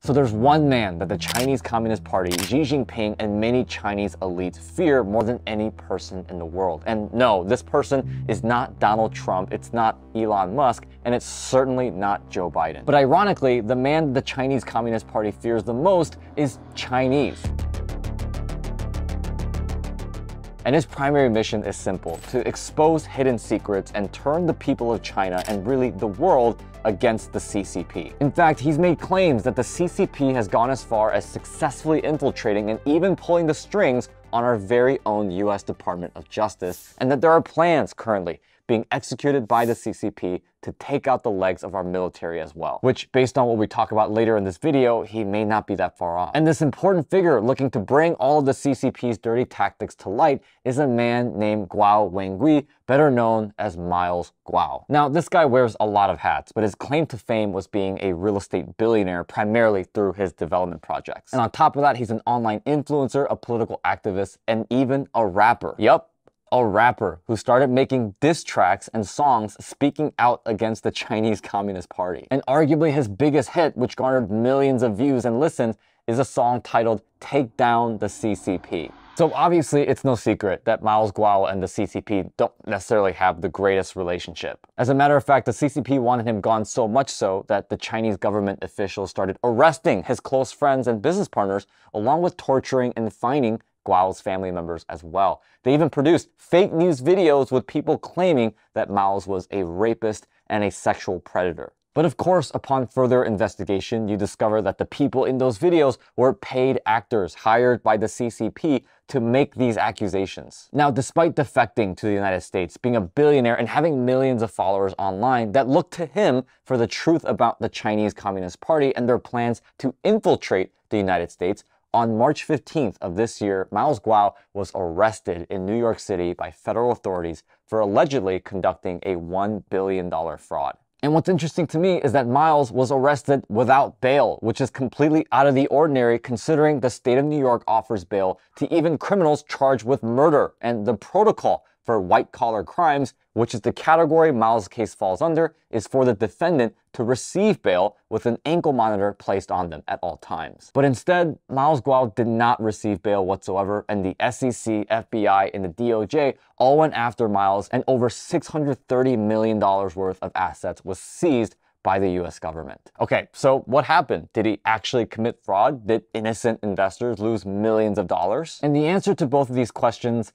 So there's one man that the Chinese Communist Party, Xi Jinping, and many Chinese elites fear more than any person in the world. And no, this person is not Donald Trump, it's not Elon Musk, and it's certainly not Joe Biden. But ironically, the man the Chinese Communist Party fears the most is Chinese. And his primary mission is simple: to expose hidden secrets and turn the people of China and really the world against the CCP. In fact, he's made claims that the CCP has gone as far as successfully infiltrating and even pulling the strings on our very own US Department of Justice, and that there are plans currently being executed by the CCP to take out the legs of our military as well. Which, based on what we talk about later in this video, he may not be that far off. And this important figure looking to bring all of the CCP's dirty tactics to light is a man named Guo Wengui, better known as Miles Guo. Now, this guy wears a lot of hats, but his claim to fame was being a real estate billionaire primarily through his development projects. And on top of that, he's an online influencer, a political activist, and even a rapper. Yup, a rapper who started making diss tracks and songs speaking out against the Chinese Communist Party. And arguably his biggest hit, which garnered millions of views and listens, is a song titled "Take Down the CCP." So obviously it's no secret that Miles Guo and the CCP don't necessarily have the greatest relationship. As a matter of fact, the CCP wanted him gone so much so that the Chinese government officials started arresting his close friends and business partners, along with torturing and fining Guo's family members as well. They even produced fake news videos with people claiming that Miles was a rapist and a sexual predator. But of course, upon further investigation, you discover that the people in those videos were paid actors hired by the CCP to make these accusations. Now, despite defecting to the United States, being a billionaire, and having millions of followers online that look to him for the truth about the Chinese Communist Party and their plans to infiltrate the United States, on March 15th of this year, Miles Guo was arrested in New York City by federal authorities for allegedly conducting a $1 billion fraud. And what's interesting to me is that Miles was arrested without bail, which is completely out of the ordinary considering the state of New York offers bail to even criminals charged with murder, and the protocol for white-collar crimes, which is the category Miles' case falls under, is for the defendant to receive bail with an ankle monitor placed on them at all times. But instead, Miles Guo did not receive bail whatsoever, and the SEC, FBI, and the DOJ all went after Miles, and over $630 million worth of assets was seized by the US government. Okay, so what happened? Did he actually commit fraud? Did innocent investors lose millions of dollars? And the answer to both of these questions: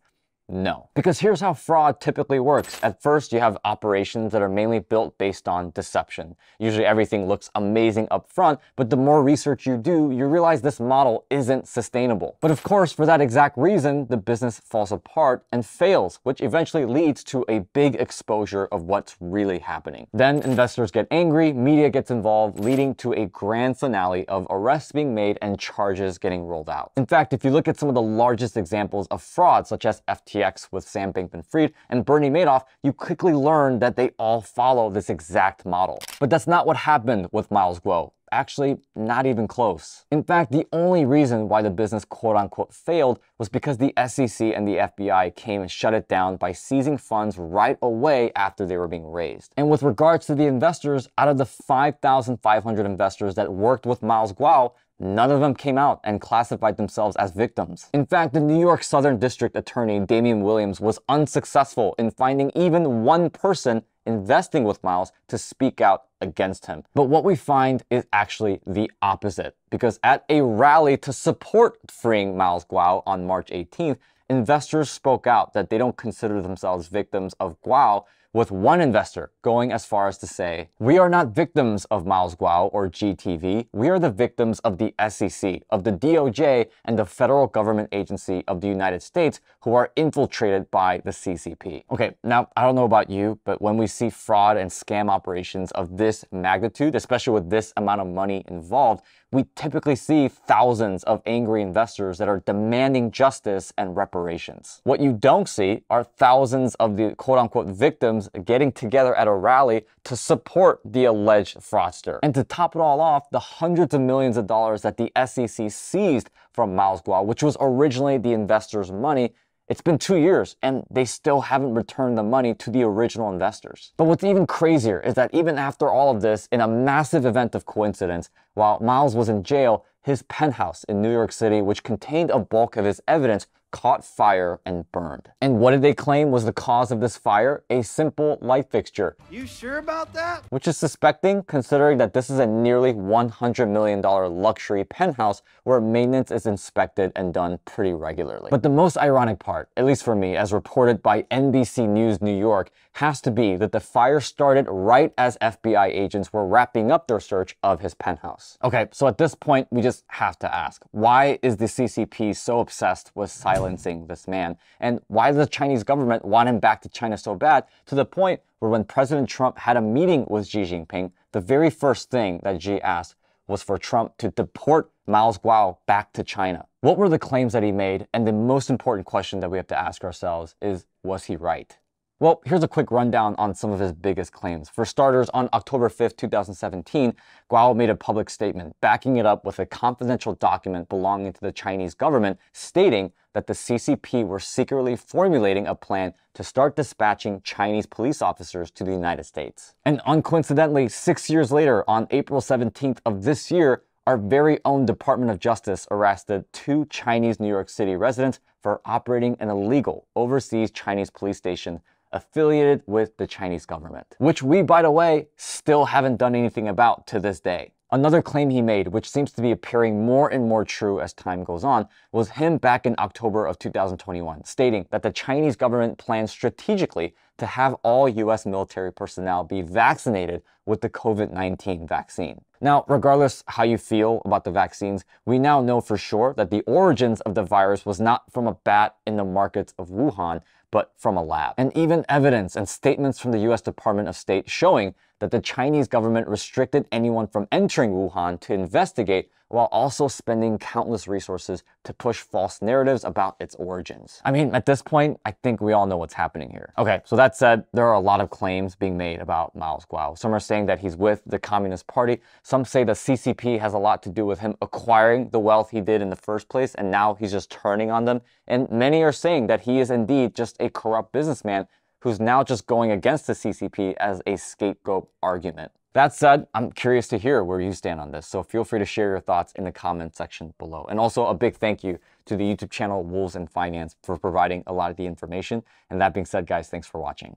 no. Because here's how fraud typically works. At first, you have operations that are mainly built based on deception. Usually everything looks amazing up front, but the more research you do, you realize this model isn't sustainable. But of course, for that exact reason, the business falls apart and fails, which eventually leads to a big exposure of what's really happening. Then investors get angry, media gets involved, leading to a grand finale of arrests being made and charges getting rolled out. In fact, if you look at some of the largest examples of fraud, such as FTX with Sam Bankman-Fried and Bernie Madoff, you quickly learn that they all follow this exact model. But that's not what happened with Miles Guo. Actually, not even close. In fact, the only reason why the business quote-unquote failed was because the SEC and the FBI came and shut it down by seizing funds right away after they were being raised. And with regards to the investors, out of the 5,500 investors that worked with Miles Guo, none of them came out and classified themselves as victims. In fact, the New York Southern District Attorney Damian Williams was unsuccessful in finding even one person investing with Miles to speak out against him. But what we find is actually the opposite, because at a rally to support freeing Miles Guo on March 18th, investors spoke out that they don't consider themselves victims of Guo, with one investor going as far as to say, "We are not victims of Miles Guo or GTV. We are the victims of the SEC, of the DOJ, and the federal government agency of the United States who are infiltrated by the CCP." Okay, now I don't know about you, but when we see fraud and scam operations of this magnitude, especially with this amount of money involved, we typically see thousands of angry investors that are demanding justice and reparations. What you don't see are thousands of the quote-unquote victims getting together at a rally to support the alleged fraudster. And to top it all off, the hundreds of millions of dollars that the SEC seized from Miles Guo, which was originally the investors' money, it's been 2 years and they still haven't returned the money to the original investors. But what's even crazier is that even after all of this, in a massive event of coincidence, while Miles was in jail, his penthouse in New York City, which contained a bulk of his evidence, caught fire and burned. And what did they claim was the cause of this fire? A simple light fixture. You sure about that? Which is suspecting, considering that this is a nearly $100 million luxury penthouse where maintenance is inspected and done pretty regularly. But the most ironic part, at least for me, as reported by NBC News New York, has to be that the fire started right as FBI agents were wrapping up their search of his penthouse. Okay, so at this point, we just have to ask, why is the CCP so obsessed with silencing this man? And why does the Chinese government want him back to China so bad, to the point where when President Trump had a meeting with Xi Jinping, the very first thing that Xi asked was for Trump to deport Miles Guo back to China? What were the claims that he made? And the most important question that we have to ask ourselves is, was he right? Well, here's a quick rundown on some of his biggest claims. For starters, on October 5th, 2017, Guo made a public statement backing it up with a confidential document belonging to the Chinese government stating that the CCP were secretly formulating a plan to start dispatching Chinese police officers to the United States. And uncoincidentally, 6 years later, on April 17th of this year, our very own Department of Justice arrested 2 Chinese New York City residents for operating an illegal overseas Chinese police station affiliated with the Chinese government, which we, by the way, still haven't done anything about to this day. Another claim he made, which seems to be appearing more and more true as time goes on, was him back in October of 2021, stating that the Chinese government plans strategically to have all US military personnel be vaccinated with the COVID-19 vaccine. Now, regardless how you feel about the vaccines, we now know for sure that the origins of the virus was not from a bat in the markets of Wuhan, but from a lab. And even evidence and statements from the US Department of State showing that the Chinese government restricted anyone from entering Wuhan to investigate, while also spending countless resources to push false narratives about its origins. I mean, at this point, I think we all know what's happening here. Okay, so that said, there are a lot of claims being made about Miles Guo. Some are saying that he's with the Communist Party. Some say the CCP has a lot to do with him acquiring the wealth he did in the first place, and now he's just turning on them. And many are saying that he is indeed just a corrupt businessman who's now just going against the CCP as a scapegoat argument. That said, I'm curious to hear where you stand on this, so feel free to share your thoughts in the comment section below. And also a big thank you to the YouTube channel Wolves in Finance for providing a lot of the information. And that being said, guys, thanks for watching.